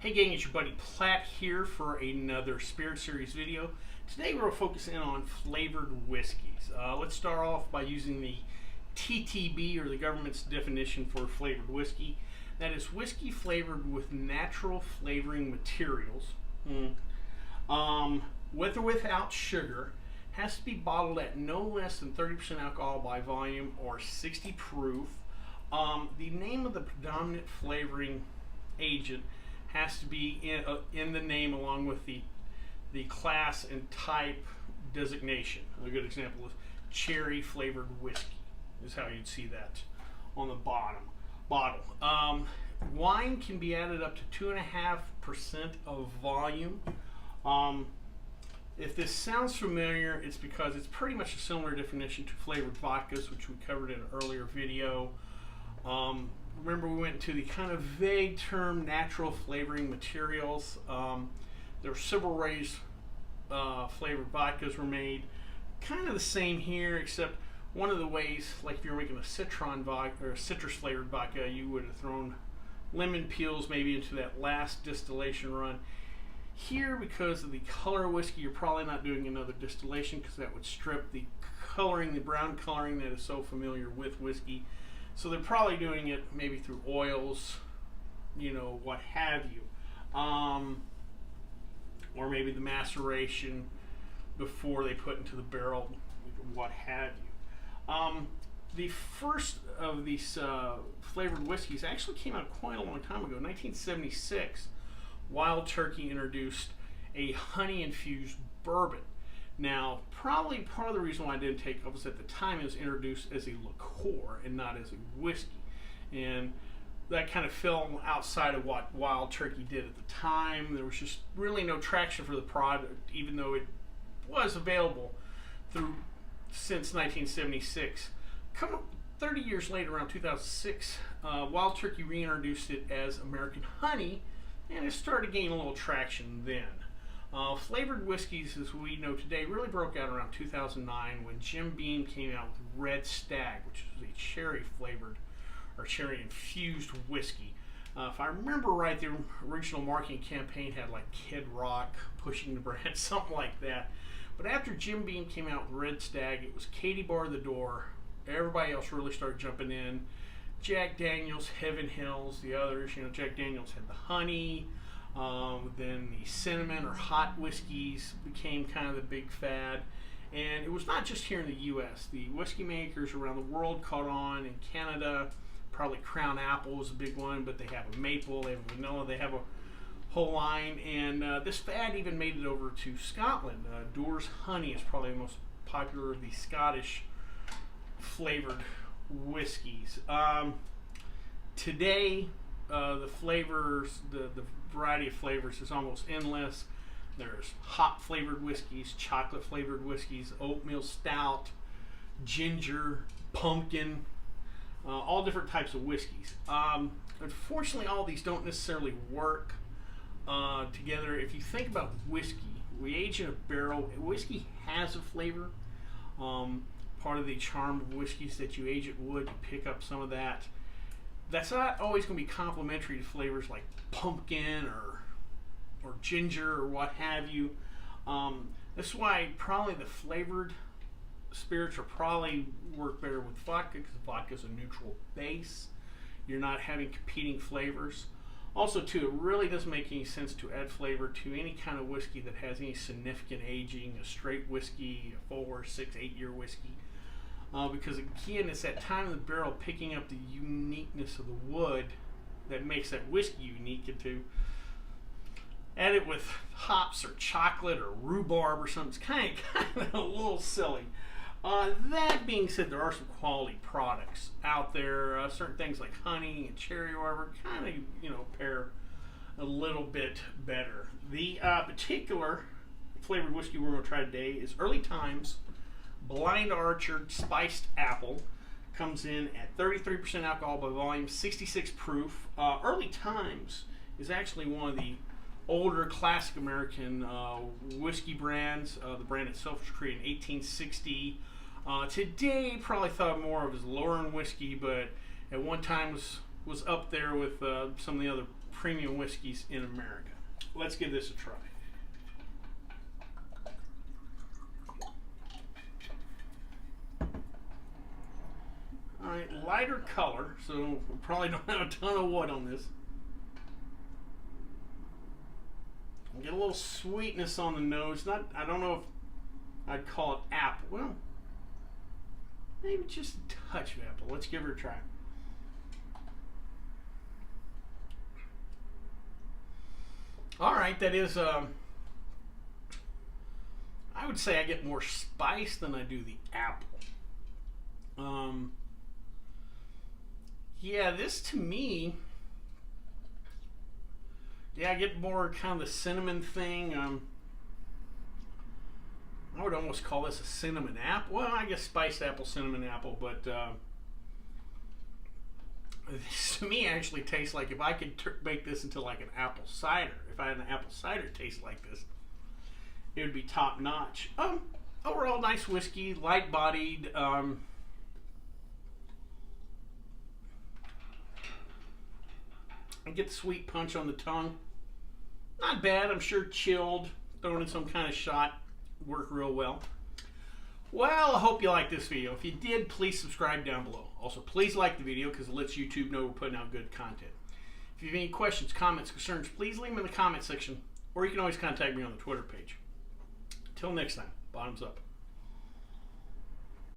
Hey gang, it's your buddy Platt here for another Spirit Series video. Today we're focusing on flavored whiskeys. Let's start off by using the TTB, or the government's definition for flavored whiskey. That is whiskey flavored with natural flavoring materials, with or without sugar. Has to be bottled at no less than 30% alcohol by volume or 60 proof. The name of the predominant flavoring agent has to be in the name, along with the class and type designation. A good example is cherry flavored whiskey is how you'd see that on the bottle. Wine can be added up to 2.5% of volume. If this sounds familiar, it's because it's pretty much a similar definition to flavored vodkas, which we covered in an earlier video. Remember, we went to the kind of vague term natural flavoring materials. There were several ways flavored vodkas were made. Kind of the same here, except one of the ways, like if you're making a citron vodka or a citrus flavored vodka, you would have thrown lemon peels maybe into that last distillation run. Here, because of the color of whiskey, you're probably not doing another distillation, because that would strip the coloring, the brown coloring that is so familiar with whiskey. So they're probably doing it maybe through oils, what have you. Or maybe the maceration before they put into the barrel, what have you. The first of these flavored whiskeys actually came out quite a long time ago. 1976, Wild Turkey introduced a honey-infused bourbon. Now, probably part of the reason why I didn't take up was at the time it was introduced as a liqueur and not as a whiskey. And that kind of fell outside of what Wild Turkey did at the time. There was just really no traction for the product, even though it was available since 1976. Come 30 years later, around 2006, Wild Turkey reintroduced it as American Honey, and it started gaining a little traction then. Flavored whiskeys, as we know today, really broke out around 2009 when Jim Beam came out with Red Stag, which was a cherry flavored or cherry infused whiskey. If I remember right, the original marketing campaign had like Kid Rock pushing the brand, something like that. But after Jim Beam came out with Red Stag, it was Katie barred the door. Everybody else really started jumping in. Jack Daniels, Heaven Hills, the others. Jack Daniels had the honey. Then the cinnamon or hot whiskeys became kind of the big fad. And it was not just here in the U.S. The whiskey makers around the world caught on. In Canada, probably Crown Apple was a big one, but they have a maple, they have a vanilla, they have a whole line. And this fad even made it over to Scotland. Doors Honey is probably the most popular of the Scottish flavored whiskeys. Today, the flavors, the variety of flavors is almost endless. There's hop flavored whiskeys, chocolate flavored whiskeys, oatmeal stout, ginger, pumpkin, all different types of whiskeys. Unfortunately, all these don't necessarily work together. If you think about whiskey, we age in a barrel. Whiskey has a flavor. Part of the charm of whiskeys that you age it would, you pick up some of that. That's not always going to be complementary to flavors like pumpkin or ginger or what have you. That's why probably the flavored spirits will probably work better with vodka, because vodka is a neutral base. You're not having competing flavors. Also, too, it really doesn't make any sense to add flavor to any kind of whiskey that has any significant aging, a straight whiskey, a 4, 6, 8 year whiskey. Because again, it's that time in the barrel picking up the uniqueness of the wood that makes that whiskey unique. And to add it with hops or chocolate or rhubarb or something, it's kind of a little silly. That being said, there are some quality products out there. Certain things like honey and cherry or whatever kind of pair a little bit better. The particular flavored whiskey we're going to try today is Early Times Blind Orchard Spiced Apple. Comes in at 33% alcohol by volume, 66 proof. Early Times is actually one of the older classic American whiskey brands. The brand itself was created in 1860. Today, probably thought more of as lower end whiskey, but at one time was up there with some of the other premium whiskeys in America. Let's give this a try. Alright, lighter color, so we probably don't have a ton of wood on this. Get a little sweetness on the nose. I don't know if I'd call it apple. Well, maybe just a touch of apple. Let's give her a try. Alright, that is, I would say I get more spice than I do the apple. Yeah, this to me, yeah, I get more kind of the cinnamon thing. I would almost call this a cinnamon apple. Well, I guess spiced apple, cinnamon apple, but this to me actually tastes like if I could make this into like an apple cider. If I had an apple cider taste like this, it would be top notch. Overall, nice whiskey, light bodied. I get the sweet punch on the tongue. Not bad. I'm sure chilled, thrown in some kind of shot, work real well. Well, I hope you liked this video. If you did, please subscribe down below. Also, please like the video because it lets YouTube know we're putting out good content. If you have any questions, comments, concerns, please leave them in the comment section, or you can always contact me on the Twitter page. Until next time, bottoms up.